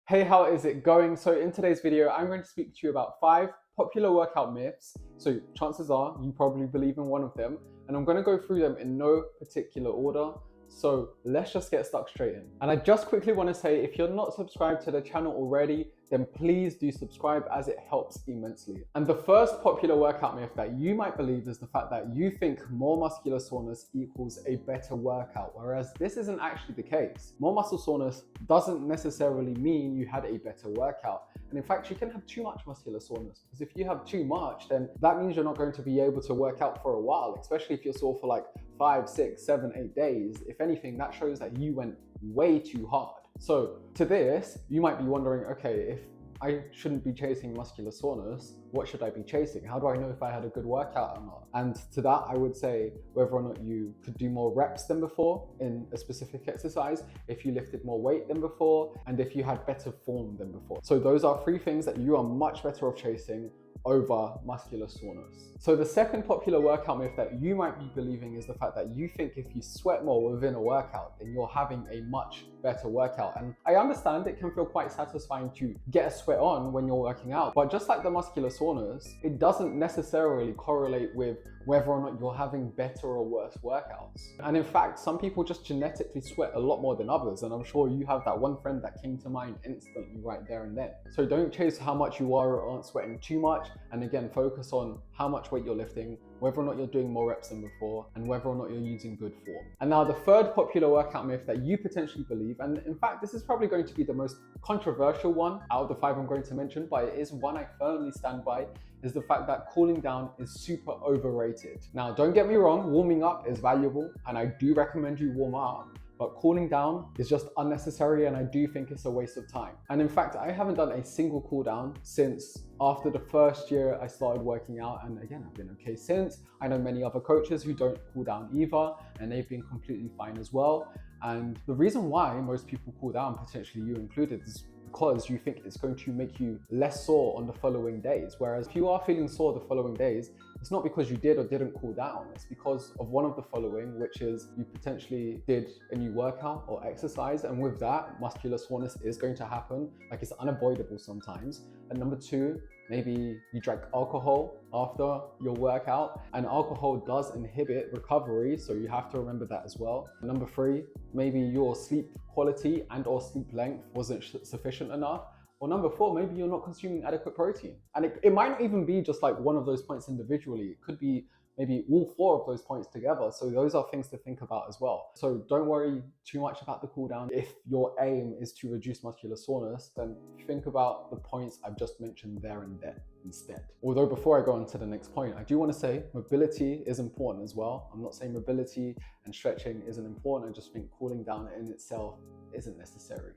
Hey, how is it going? So in today's video, I'm going to speak to you about 5 popular workout myths. So chances are you probably believe in one of them, and I'm going to go through them in no particular order. So let's just get stuck straight in. And I just quickly want to say, if you're not subscribed to the channel already, then please do subscribe as it helps immensely. And the first popular workout myth that you might believe is the fact that you think more muscular soreness equals a better workout, whereas this isn't actually the case. More muscle soreness doesn't necessarily mean you had a better workout. And in fact, you can have too much muscular soreness, because if you have too much, then that means you're not going to be able to work out for a while, especially if you're sore for like 5, 6, 7, 8 days. If anything, that shows that you went way too hard. So to this, you might be wondering, okay, if I shouldn't be chasing muscular soreness, what should I be chasing? How do I know if I had a good workout or not? And to that, I would say whether or not you could do more reps than before in a specific exercise, if you lifted more weight than before, and if you had better form than before. So those are 3 things that you are much better off chasing over muscular soreness. So the second popular workout myth that you might be believing is the fact that you think if you sweat more within a workout, then you're having a much better workout. And I understand it can feel quite satisfying to get a sweat on when you're working out, but just like the muscular soreness, it doesn't necessarily correlate with whether or not you're having better or worse workouts. And in fact, some people just genetically sweat a lot more than others, and I'm sure you have that one friend that came to mind instantly right there and then. So don't chase how much you are or aren't sweating too much, and again, focus on how much weight you're lifting, whether or not you're doing more reps than before, and whether or not you're using good form. And now the third popular workout myth that you potentially believe, and in fact, this is probably going to be the most controversial one out of the 5 I'm going to mention, but it is one I firmly stand by, is the fact that cooling down is super overrated. Now, don't get me wrong, warming up is valuable, and I do recommend you warm up, but cooling down is just unnecessary, and I do think it's a waste of time. And in fact, I haven't done a single cool down since after the first year I started working out, and again, I've been okay since. I know many other coaches who don't cool down either, and they've been completely fine as well. And the reason why most people cool down, potentially you included, is because you think it's going to make you less sore on the following days. Whereas if you are feeling sore the following days, it's not because you did or didn't cool down. It's because of one of the following, which is you potentially did a new workout or exercise, and with that, muscular soreness is going to happen. Like, it's unavoidable sometimes. And number 2, maybe you drank alcohol after your workout, and alcohol does inhibit recovery, so you have to remember that as well. Number 3, maybe your sleep quality and or sleep length wasn't sufficient enough. Or number 4, maybe you're not consuming adequate protein. And it might not even be just like one of those points individually. It could be maybe all 4 of those points together. So those are things to think about as well. So don't worry too much about the cool down. If your aim is to reduce muscular soreness, then think about the points I've just mentioned there and then instead. Although before I go on to the next point, I do want to say mobility is important as well. I'm not saying mobility and stretching isn't important. I just think cooling down in itself isn't necessary.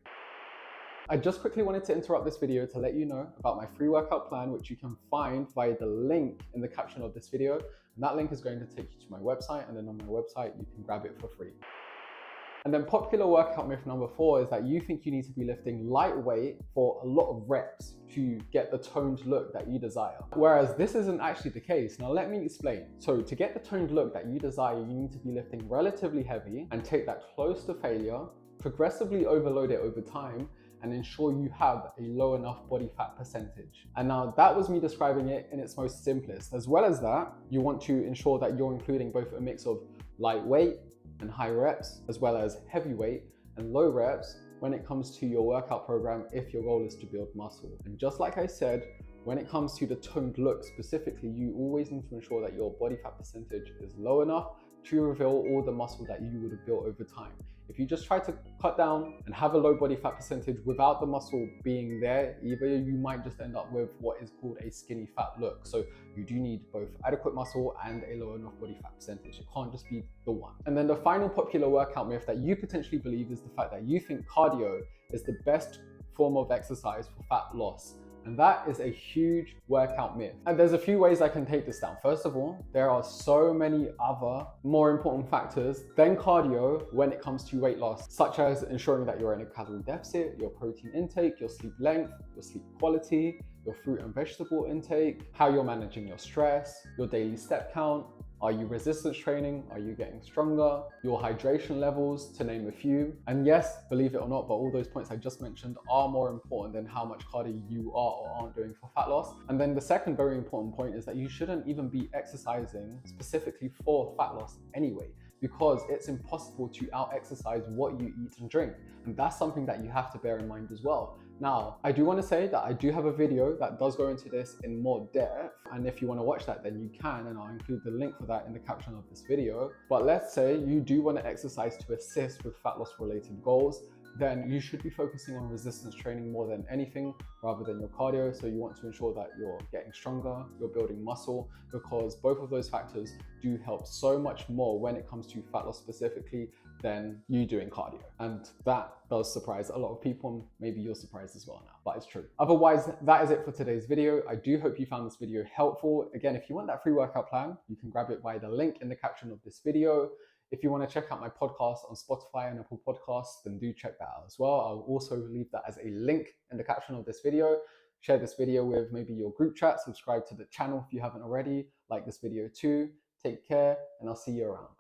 I just quickly wanted to interrupt this video to let you know about my free workout plan, which you can find via the link in the caption of this video. And that link is going to take you to my website, and then on my website, you can grab it for free. And then popular workout myth number 4 is that you think you need to be lifting lightweight for a lot of reps to get the toned look that you desire. Whereas this isn't actually the case. Now let me explain. So to get the toned look that you desire, you need to be lifting relatively heavy and take that close to failure, progressively overload it over time, and ensure you have a low enough body fat percentage. And now that was me describing it in its most simplest. As well as that, you want to ensure that you're including both a mix of lightweight and high reps, as well as heavyweight and low reps when it comes to your workout program, if your goal is to build muscle. And just like I said, when it comes to the toned look specifically, you always need to ensure that your body fat percentage is low enough to reveal all the muscle that you would have built over time. If you just try to cut down and have a low body fat percentage without the muscle being there, either you might just end up with what is called a skinny fat look. So you do need both adequate muscle and a low enough body fat percentage. It can't just be the one. And then the final popular workout myth that you potentially believe is the fact that you think cardio is the best form of exercise for fat loss. And that is a huge workout myth. And there's a few ways I can take this down. First of all, there are so many other more important factors than cardio when it comes to weight loss, such as ensuring that you're in a calorie deficit, your protein intake, your sleep length, your sleep quality, your fruit and vegetable intake, how you're managing your stress, your daily step count, Are you resistance training? Are you getting stronger? Your hydration levels, to name a few. And yes, believe it or not, but all those points I just mentioned are more important than how much cardio you are or aren't doing for fat loss. And then the second very important point is that you shouldn't even be exercising specifically for fat loss anyway, because it's impossible to out-exercise what you eat and drink. And that's something that you have to bear in mind as well. Now, I do want to say that I do have a video that does go into this in more depth, and if you want to watch that, then you can, and I'll include the link for that in the caption of this video. But let's say you do want to exercise to assist with fat loss related goals, then you should be focusing on resistance training more than anything rather than your cardio. So you want to ensure that you're getting stronger, you're building muscle, because both of those factors do help so much more when it comes to fat loss specifically than you doing cardio. And that does surprise a lot of people, and maybe you're surprised as well now, but it's true. Otherwise, that is it for today's video. I do hope you found this video helpful. Again, if you want that free workout plan, you can grab it via the link in the caption of this video. If you want to check out my podcast on Spotify and Apple Podcasts, then do check that out as well. I'll also leave that as a link in the caption of this video. Share this video with maybe your group chat, subscribe to the channel if you haven't already, like this video too. Take care, and I'll see you around.